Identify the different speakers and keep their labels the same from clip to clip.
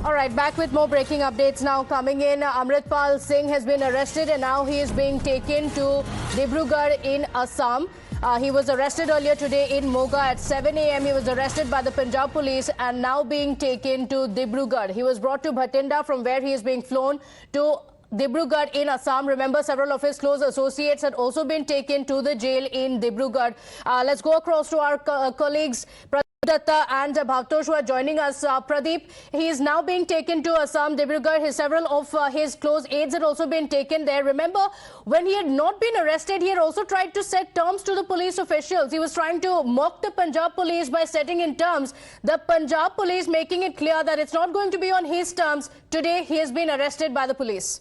Speaker 1: All right, back with more breaking updates now coming in. Amritpal Singh has been arrested and now he is being taken to Dibrugarh in Assam. He was arrested earlier today in Moga at 7 a.m. He was arrested by the Punjab Police and now being taken to Dibrugarh. He was brought to Bathinda from where he is being flown to Dibrugarh in Assam. Remember, several of his close associates had also been taken to the jail in Dibrugarh. Let's go across to our colleagues Datta and Bhaktosh who are joining us. Pradeep, he is now being taken to Assam, Dibrugarh. Several of his close aides had also been taken there. Remember, when he had not been arrested, he had also tried to set terms to the police officials. He was trying to mock the Punjab Police by setting in terms. The Punjab Police making it clear that it's not going to be on his terms. Today, he has been arrested by the police.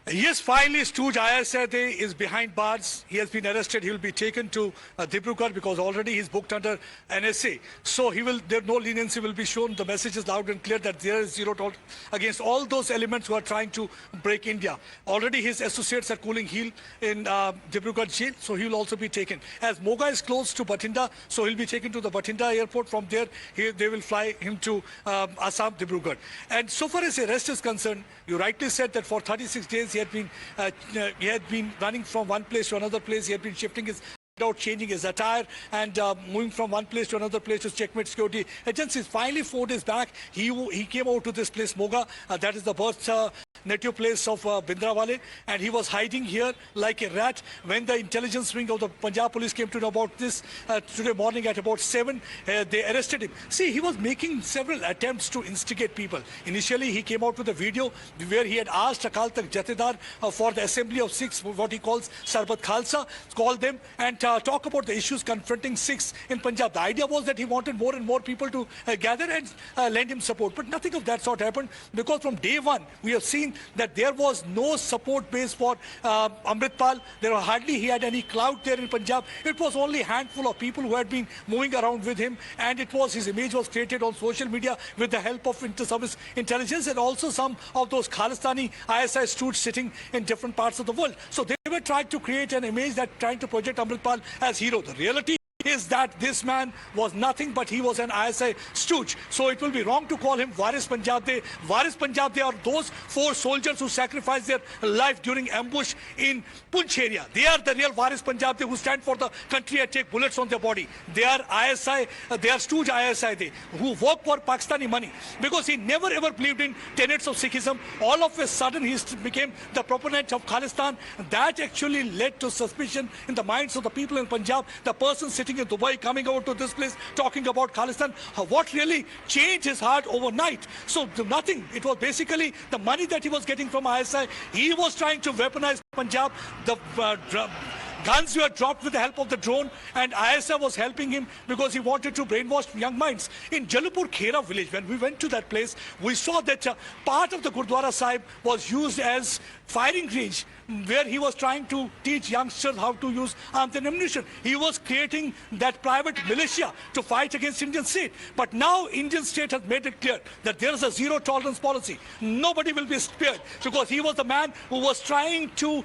Speaker 2: Yes, finally, Stooge ISI is behind bars. He has been arrested. He will be taken to Dibrugarh because already he's booked under NSA. So no leniency will be shown. The message is loud and clear that there is zero tolerance against all those elements who are trying to break India. Already his associates are cooling heel in Dibrugarh Jail, so he will also be taken. As Moga is close to Bathinda, so he'll be taken to the Bathinda airport. From there, they will fly him to Assam, Dibrugarh. And so far as the arrest is concerned, you rightly said that for 36 days, he had been running from one place to another place. He had been shifting his out, changing his attire and moving from one place to another place to checkmate security agencies. Finally, 4 days back, he came out to this place, Moga. That is the birth native place of Bindrawale, and he was hiding here like a rat. When the intelligence wing of the Punjab Police came to know about this today morning at about 7, they arrested him. See, he was making several attempts to instigate people. Initially, he came out with a video where he had asked Akal Takht Jathedar for the assembly of Sikhs, what he calls Sarbat Khalsa, call them and talk about the issues confronting Sikhs in Punjab. The idea was that he wanted more and more people to gather and lend him support. But nothing of that sort happened, because from day one, we have seen that there was no support base for Amritpal. He had any clout there in Punjab. It was only a handful of people who had been moving around with him, and his image was created on social media with the help of inter-service intelligence and also some of those Khalistani ISI students sitting in different parts of the world. So they were trying to create an image that trying to project Amritpal as hero. The reality is that this man was nothing but he was an ISI stooge. So it will be wrong to call him Waris Punjab. Waris Punjab, they are those 4 soldiers who sacrificed their life during ambush in Punch area. They are the real Waris Punjab who stand for the country and take bullets on their body. They are ISI, they are stooge ISI who work for Pakistani money, because he never ever believed in tenets of Sikhism. All of a sudden he became the proponent of Khalistan. That actually led to suspicion in the minds of the people in Punjab. The person sitting in Dubai coming over to this place talking about Khalistan, what really changed his heart overnight? So nothing. It was basically the money that he was getting from ISI. He was trying to weaponize Punjab. The guns were dropped with the help of the drone, and ISI was helping him because he wanted to brainwash young minds. In Jalapur Khera village, when we went to that place, we saw that part of the Gurdwara Sahib was used as firing range, where he was trying to teach youngsters how to use arms and ammunition. He was creating that private militia to fight against Indian state. But now Indian state has made it clear that there is a zero tolerance policy. Nobody will be spared, because he was the man who was trying to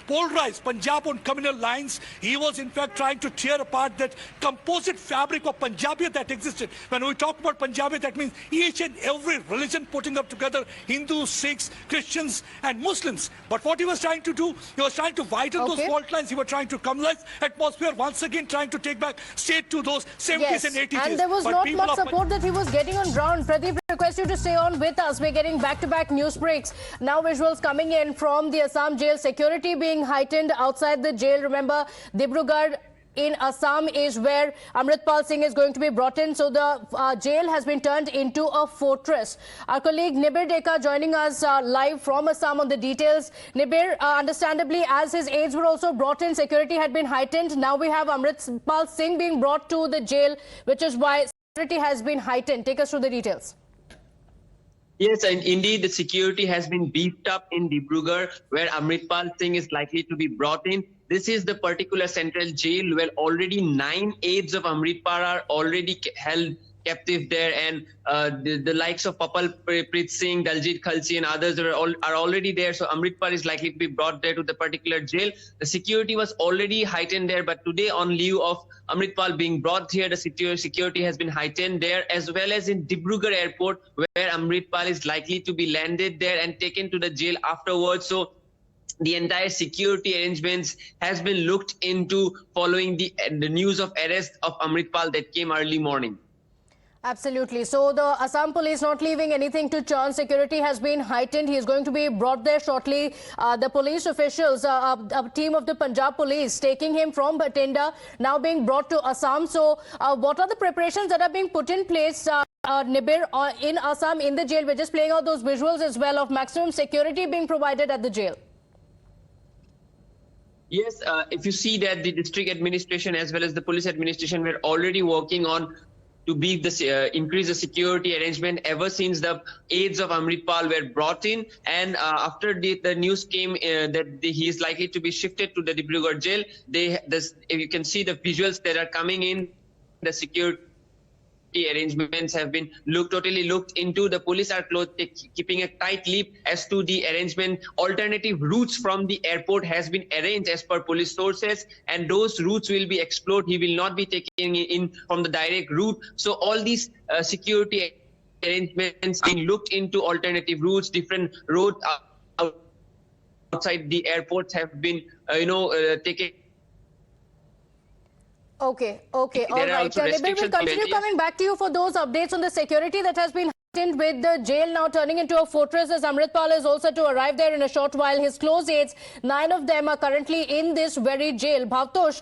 Speaker 2: polarize Punjab on communal lines. He was in fact trying to tear apart that composite fabric of Punjabiyat that existed. When we talk about Punjabiyat, that means each and every religion putting up together Hindus, Sikhs, Christians and Muslims. But what he was trying to do, he was trying to widen those fault lines. He was trying to communalize atmosphere, once again trying to take back state to those 70s and 80s.
Speaker 1: And there was not much support that he was getting on ground. Pradeep, request you to stay on with us. We're getting back-to-back news breaks. Now visuals coming in from the Assam jail. Security being heightened outside the jail. Remember, Dibrugarh in Assam is where Amritpal Singh is going to be brought in. So the jail has been turned into a fortress. Our colleague Nibir Deka joining us live from Assam on the details. Nibir, understandably, as his aides were also brought in, security had been heightened. Now we have Amritpal Singh being brought to the jail, which is why security has been heightened. Take us through the details.
Speaker 3: Yes, and indeed, the security has been beefed up in Dibrugarh, where Amritpal Singh is likely to be brought in. This is the particular central jail where already 9 aides of Amritpal are already held captive there, and the likes of Papal Preet Singh, Daljit Khalsi, and others are already there. So Amritpal is likely to be brought there to the particular jail. The security was already heightened there, but today, on lieu of Amritpal being brought here, the security has been heightened there, as well as in Dibrugarh airport, where Amritpal is likely to be landed there and taken to the jail afterwards. So the entire security arrangements has been looked into following the news of arrest of Amritpal that came early morning.
Speaker 1: Absolutely. So the Assam police not leaving anything to chance. Security has been heightened. He is going to be brought there shortly. The police officials, a team of the Punjab Police, taking him from Bathinda, now being brought to Assam. So what are the preparations that are being put in place, Nibir, in Assam, in the jail? We're just playing out those visuals as well of maximum security being provided at the jail.
Speaker 3: Yes, if you see that the district administration as well as the police administration were already working on to increase the security arrangement ever since the aides of Amritpal were brought in, and after the news came that he is likely to be shifted to the Dibrugarh jail, you can see the visuals that are coming in. The security arrangements have been totally looked into. The police are keeping a tight lip as to the arrangement. Alternative routes from the airport has been arranged as per police sources, and those routes will be explored. He will not be taking in from the direct route. So all these security arrangements being looked into, alternative routes, different roads outside the airports have been taken.
Speaker 1: Okay, all right. Nibir, we'll continue coming back to you for those updates on the security that has been heightened, with the jail now turning into a fortress, as Amritpal is also to arrive there in a short while. His close aides, 9 of them are currently in this very jail. Bhavtosh,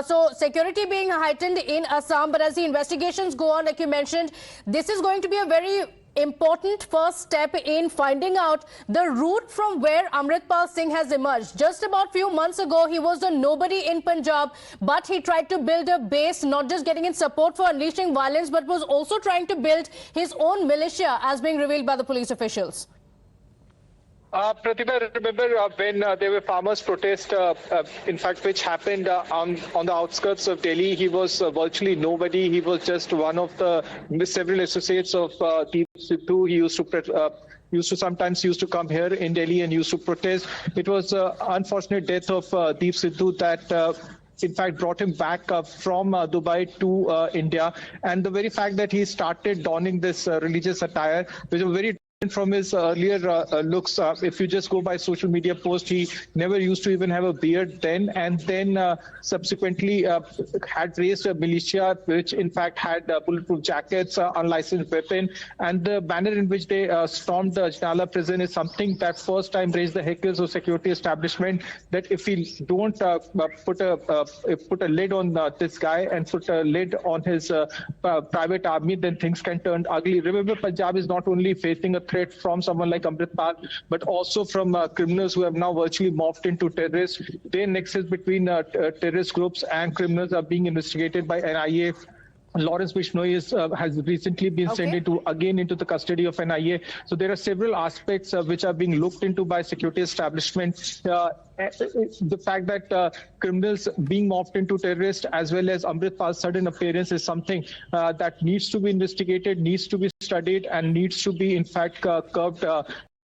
Speaker 1: so security being heightened in Assam, but as the investigations go on, like you mentioned, this is going to be a very important first step in finding out the route from where Amritpal Singh has emerged. Just about few months ago, he was a nobody in Punjab, but he tried to build a base, not just getting in support for unleashing violence, but was also trying to build his own militia, as being revealed by the police officials.
Speaker 4: Pratibha, remember when there were farmers' protests, in fact, which happened on the outskirts of Delhi. He was virtually nobody. He was just one of the several associates of Deep Sidhu. He sometimes used to come here in Delhi and used to protest. It was unfortunate death of Deep Sidhu that in fact brought him back from Dubai to India. And the very fact that he started donning this religious attire, which was very from his earlier looks. If you just go by social media post, he never used to even have a beard then, and then subsequently had raised a militia which in fact had bulletproof jackets, unlicensed weapon, and the manner in which they stormed the Ajnala prison is something that first time raised the hackles of security establishment, that if we don't put a lid on this guy and put a lid on his private army, then things can turn ugly. Remember, Punjab is not only facing a threat from someone like Amritpal, but also from criminals who have now virtually morphed into terrorists. Their nexus between terrorist groups and criminals are being investigated by NIA. Lawrence Bishnoi has recently been sent into the custody of NIA. So there are several aspects which are being looked into by security establishment. The fact that criminals being morphed into terrorists, as well as Amritpal's sudden appearance, is something that needs to be investigated, needs to be studied, and needs to be in fact curbed.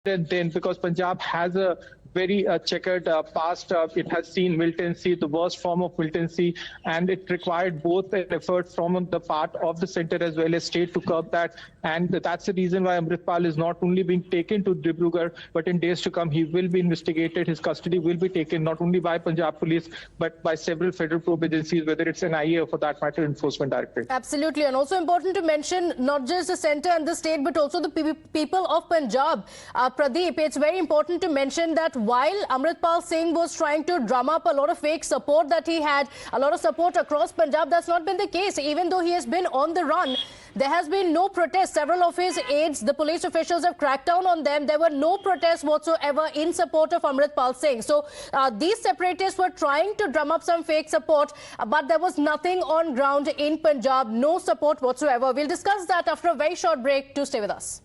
Speaker 4: Then, because Punjab has a very checkered past. It has seen militancy, the worst form of militancy, and it required both an effort from the part of the center as well as state to curb that. And that's the reason why Amritpal is not only being taken to Dibrugarh, but in days to come, he will be investigated. His custody will be taken not only by Punjab Police, but by several federal probe agencies, whether it's NIA or for that matter, Enforcement Directorate.
Speaker 1: Absolutely. And also important to mention, not just the center and the state, but also the people of Punjab. Pradeep, it's very important to mention that while Amritpal Singh was trying to drum up a lot of fake support that he had, a lot of support across Punjab, that's not been the case. Even though he has been on the run, there has been no protest. Several of his aides, the police officials have cracked down on them. There were no protests whatsoever in support of Amritpal Singh. So these separatists were trying to drum up some fake support, but there was nothing on ground in Punjab, no support whatsoever. We'll discuss that after a very short break. Do stay with us.